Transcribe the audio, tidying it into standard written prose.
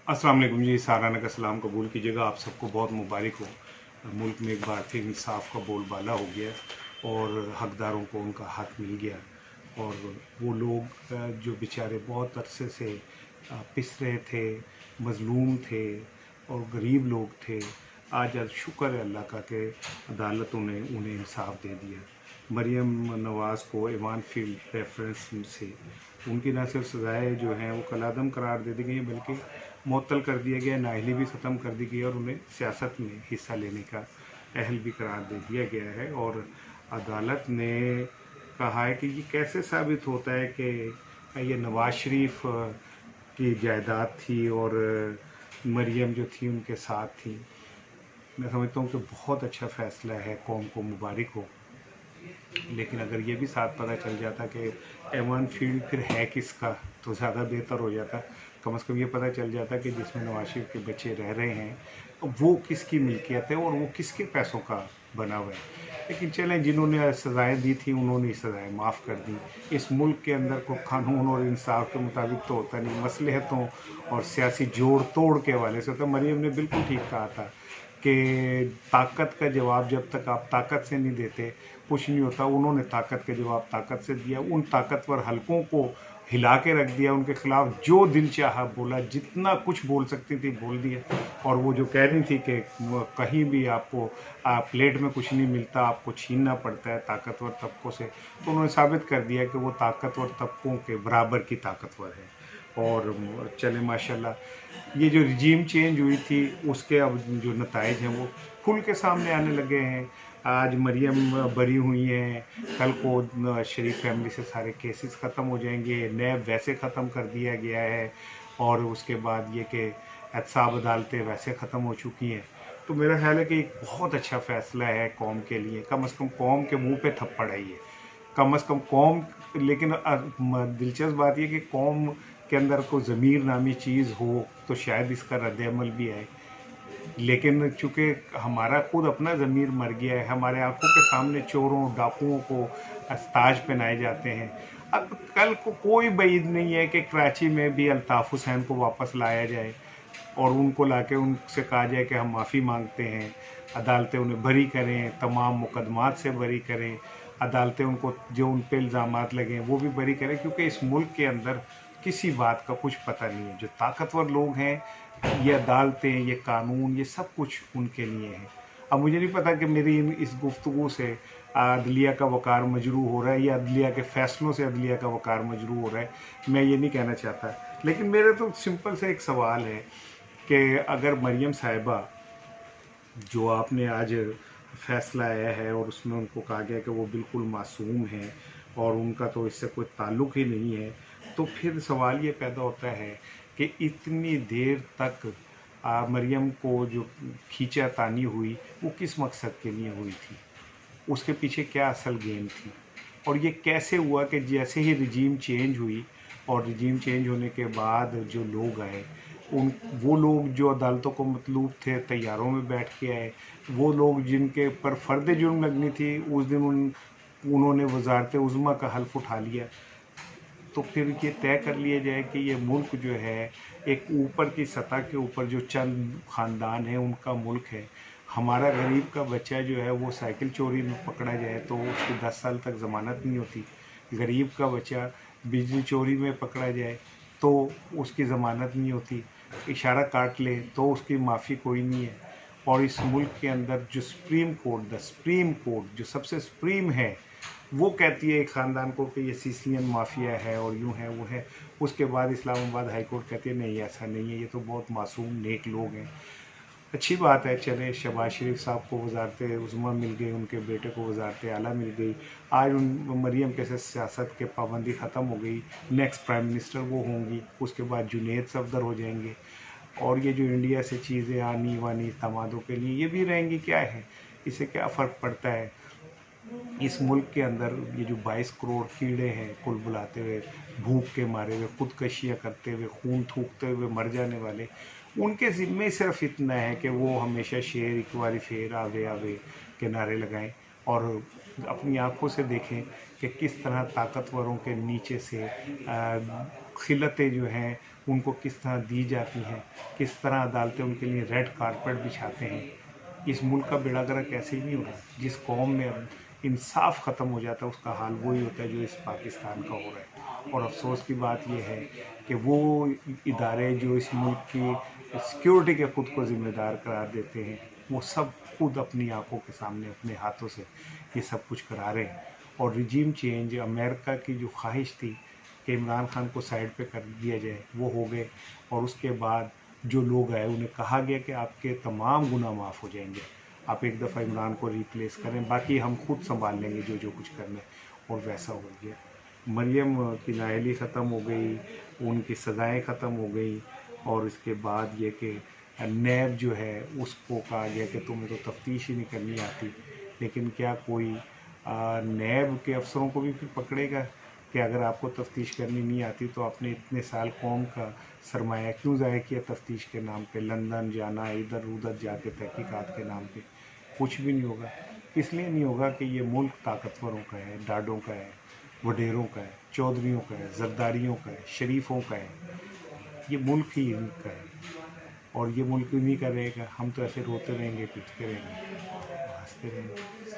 अस्सलाम वालेकुम जी। साराना का सलाम कबूल कीजिएगा। आप सबको बहुत मुबारक हो। मुल्क में एक बार फिर इंसाफ का बोलबाला हो गया और हकदारों को उनका हक मिल गया। और वो लोग जो बेचारे बहुत अरसे से पिस रहे थे, मज़लूम थे और गरीब लोग थे, आज शुक्र है अल्लाह का कि अदालतों ने उन्हें इंसाफ दे दिया। मरियम नवाज़ को एवान फील्ड रेफरेंस से उनकी न सिर्फ सज़ाएँ जो हैं वो कलादम करार दे दी गई, बल्कि मुअत्तल कर दिया गया, नाअहली भी ख़त्म कर दी गई और उन्हें सियासत में हिस्सा लेने का अहल भी करार दे दिया गया है। और अदालत ने कहा है कि ये कैसे साबित होता है कि ये नवाज शरीफ की जायदाद थी और मरियम जो थी उनके साथ थी। मैं समझता हूँ कि बहुत अच्छा फ़ैसला है, कौम को मुबारक हो। लेकिन अगर ये भी साथ पता चल जाता कि एवन फील्ड फिर है किसका, तो ज़्यादा बेहतर हो जाता। कम से कम ये पता चल जाता कि जिसमें नवाज शरीफ के बच्चे रह रहे हैं वो किसकी मिल्कियत है और वो किसके पैसों का बना हुआ है। लेकिन चलें, जिन्होंने सज़ाएँ दी थी उन्होंने सज़ाएँ माफ़ कर दी। इस मुल्क के अंदर को कानून और इंसाफ के मुताबिक तो होता नहीं, मसलहतों और सियासी जोड़ तोड़ के हवाले से होता। मरियम ने बिल्कुल ठीक कहा था कि ताकत का जवाब जब तक आप ताकत से नहीं देते कुछ नहीं होता। उन्होंने ताकत का जवाब ताकत से दिया, उन ताकतवर हलकों को हिला के रख दिया, उनके खिलाफ जो दिल चाहा बोला, जितना कुछ बोल सकती थी बोल दिया। और वो जो कह रही थी कि कहीं भी आपको प्लेट में कुछ नहीं मिलता, आपको छीनना पड़ता है ताकतवर तबकों से, तो उन्होंने साबित कर दिया कि वो ताकतवर तबकों के बराबर की ताकतवर है। और चले माशाल्लाह ये जो रिजीम चेंज हुई थी उसके अब जो नताइज हैं वो खुल के सामने आने लगे हैं। आज मरियम बरी हुई हैं, कल को शरीफ फैमिली से सारे केसेस ख़त्म हो जाएंगे, नैब वैसे ख़त्म कर दिया गया है और उसके बाद ये कि एहतसाब अदालतें वैसे ख़त्म हो चुकी हैं। तो मेरा ख्याल है कि एक बहुत अच्छा फ़ैसला है कौम के लिए। कम से कम कौम के मुंह पे थप्पड़ आई है, कम से कम कौम। लेकिन दिलचस्प बात यह कि कौम के अंदर कोई ज़मीर नामी चीज़ हो तो शायद इसका रद्द-ए-अमल भी आए। लेकिन चूँकि हमारा खुद अपना ज़मीर मर गया है, हमारे आंखों के सामने चोरों डाकुओं को ताज पहनाए जाते हैं। अब कल को कोई बईद नहीं है कि कराची में भी अल्ताफ़ हुसैन को वापस लाया जाए और उनको लाके उनसे कहा जाए कि हम माफ़ी मांगते हैं, अदालतें उन्हें बरी करें, तमाम मुकदमात से बरी करें, अदालतें उनको जो उन पे इल्ज़ामात लगे वो भी बरी करें। क्योंकि इस मुल्क के अंदर किसी बात का कुछ पता नहीं है। जो ताकतवर लोग हैं, ये अदालतें, ये कानून, ये सब कुछ उनके लिए है। अब मुझे नहीं पता कि मेरी इस गुफ्तगू से अदलिया का वक़ार मजरूह हो रहा है या अदलिया के फ़ैसलों से अदलिया का वक़ार मजरूह हो रहा है, मैं ये नहीं कहना चाहता। लेकिन मेरा तो सिंपल सा एक सवाल है कि अगर मरियम साहिबा जो आपने आज फ़ैसला आया है और उसमें उनको कहा गया कि वो बिल्कुल मासूम हैं और उनका तो इससे कोई ताल्लुक़ ही नहीं है, तो फिर सवाल ये पैदा होता है कि इतनी देर तक मरियम को जो खींचातानी हुई वो किस मकसद के लिए हुई थी, उसके पीछे क्या असल गेम थी। और ये कैसे हुआ कि जैसे ही रिजीम चेंज हुई और रिजीम चेंज होने के बाद जो लोग आए, वो लोग जो अदालतों को मतलूब थे तैयारों में बैठ के आए, वो लोग जिनके पर फ़र्द जुर्म लगनी थी उस दिन उन्होंने वजारत उज़्मा का हल्फ उठा लिया। तो फिर ये तय कर लिया जाए कि ये मुल्क जो है एक ऊपर की सतह के ऊपर जो चंद ख़ानदान है उनका मुल्क है। हमारा गरीब का बच्चा जो है वो साइकिल चोरी में पकड़ा जाए तो उसकी 10 साल तक ज़मानत नहीं होती। गरीब का बच्चा बिजली चोरी में पकड़ा जाए तो उसकी ज़मानत नहीं होती। इशारा काट ले तो उसकी माफ़ी कोई नहीं है। और इस मुल्क के अंदर जो सुप्रीम कोर्ट जो सबसे सुप्रीम है, वो कहती है एक ख़ानदान को कि ये सिसिलियन माफिया है और यूँ है वो है। उसके बाद इस्लामाबाद हाई कोर्ट कहती है नहीं ऐसा नहीं है, ये तो बहुत मासूम नेक लोग हैं। अच्छी बात है, चले शहबाज शरीफ साहब को वजारत उज़्मा मिल गई, उनके बेटे को वजारत आला मिल गई। आज उन मरियम के से सियासत के पाबंदी ख़त्म हो गई, नेक्स्ट प्राइम मिनिस्टर वो होंगी, उसके बाद जुनेद सफदर हो जाएंगे। और ये जो इंडिया से चीज़ें आनी वानी दामादों के लिए ये भी रहेंगी, क्या है, इससे क्या फ़र्क पड़ता है। इस मुल्क के अंदर ये जो 22 करोड़ कीड़े हैं कुल बुलाते हुए, भूख के मारे हुए, खुदकशियाँ करते हुए, खून थूकते हुए मर जाने वाले, उनके ज़िम्मे सिर्फ इतना है कि वो हमेशा शेर एक बारी फेर आवे आवे के नारे लगाएं और अपनी आँखों से देखें कि किस तरह ताकतवरों के नीचे से खिलतें जो हैं उनको किस तरह दी जाती हैं, किस तरह अदालतें उनके लिए रेड कारपेट बिछाते हैं। इस मुल्क का बेड़ा गर्क ऐसे ही नहीं हो रहा। जिस कौम में अब इंसाफ ख़त्म हो जाता है उसका हाल वही होता है जो इस पाकिस्तान का हो रहा है। और अफसोस की बात यह है कि वो इदारे जो इस मुल्क की सिक्योरिटी के ख़ुद को ज़िम्मेदार करार देते हैं, वो सब खुद अपनी आंखों के सामने अपने हाथों से ये सब कुछ करा रहे हैं। और रिजीम चेंज अमेरिका की जो ख्वाहिश थी कि इमरान खान को साइड पे कर दिया जाए, वो हो गए। और उसके बाद जो लोग आए उन्हें कहा गया कि आपके तमाम गुनाह माफ़ हो जाएंगे, आप एक दफ़ा इमरान को रिप्लेस करें, बाकी हम खुद संभाल लेंगे जो कुछ करना है। और वैसा हो गया। मरियम की नाअहली ख़त्म हो गई, उनकी सज़ाएँ ख़त्म हो गई। और इसके बाद ये कि नैब जो है उसको कहा गया कि तुम्हें तो तफ्तीश ही नहीं करनी आती। लेकिन क्या कोई नैब के अफसरों को भी फिर पकड़ेगा कि अगर आपको तफ्तीश करनी नहीं आती तो आपने इतने साल कौम का सरमाया क्यों ज़ाया किया तफ्तीश के नाम पे, लंदन जाना, इधर उधर जाके तहकीकात के नाम पे? कुछ भी नहीं होगा। इसलिए नहीं होगा कि ये मुल्क ताकतवरों का है, डाडों का है, वडेरों का है, चौधरियों का है, जरदारियों का है, शरीफों का है। ये मुल्क ही इनका है और ये मुल्क इन्हीं का रहेगा। हम तो ऐसे रोते रहेंगे, पीटते रहेंगे, हंसते रहेंगे।